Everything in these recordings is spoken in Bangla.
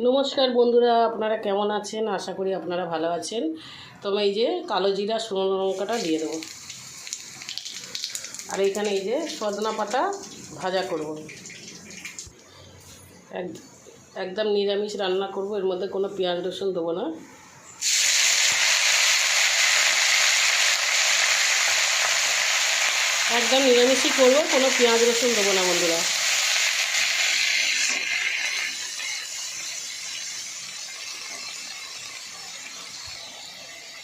নমস্কার বন্ধুরা, আপনারা কেমন আছেন? আশা করি আপনারা ভালো আছেন। তো আমি এই যে কালো জিরা শুকনো লঙ্কাটা দিয়ে দেবো, আর এইখানে এই যে সজনা পাতা ভাজা করব। একদম নিরামিষ রান্না করব, এর মধ্যে কোনো পেঁয়াজ রসুন দেবো না। একদম নিরামিষই করবো, কোনো পেঁয়াজ রসুন দেবো না বন্ধুরা।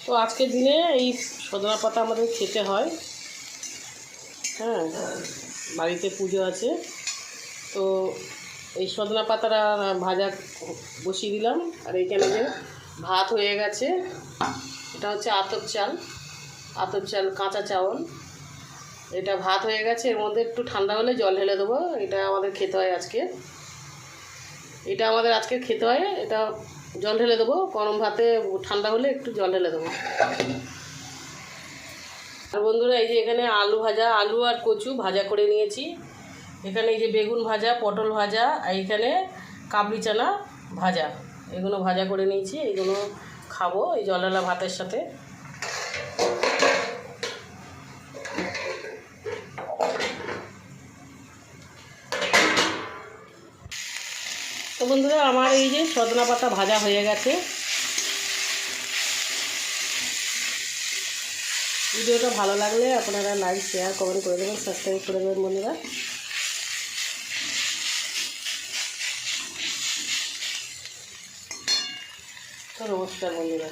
তো আজকের দিনে এই সজনা পাতা আমাদের খেতে হয়। হ্যাঁ, বাড়িতে পুজো আছে, তো এই সজনা পাতাটা ভাজা বসিয়ে দিলাম। আর এইখানে যে ভাত হয়ে গেছে, এটা হচ্ছে আতপ চাল কাঁচা চাউল। এটা ভাত হয়ে গেছে, এর মধ্যে একটু ঠান্ডা হলে জল ঢেলে দেবো। এটা আমাদের খেতে হয় আজকে, খেতে হয়। এটা জল ঢেলে দেবো, গরম ভাতে ঠান্ডা হলে একটু জল ঢেলে দেবো। আর বন্ধুরা, এই যে এখানে আলু আর কচু ভাজা করে নিয়েছি। এখানে এই যে বেগুন ভাজা, পটল ভাজা, আর এখানে কাবলি চানা ভাজা, এগুলো ভাজা করে নিয়েছি। এগুলো খাবো এই জলঢালা ভাতের সাথে। তো বন্ধুরা, আমার এই যে সজনা পাতা ভাজা হয়ে গেছে। ভিডিওটা ভালো লাগলে আপনারা লাইক, শেয়ার, কমেন্ট করে দেবেন, সাবস্ক্রাইব করে দেবেন বন্ধুরা। তো নমস্কার বন্ধুরা।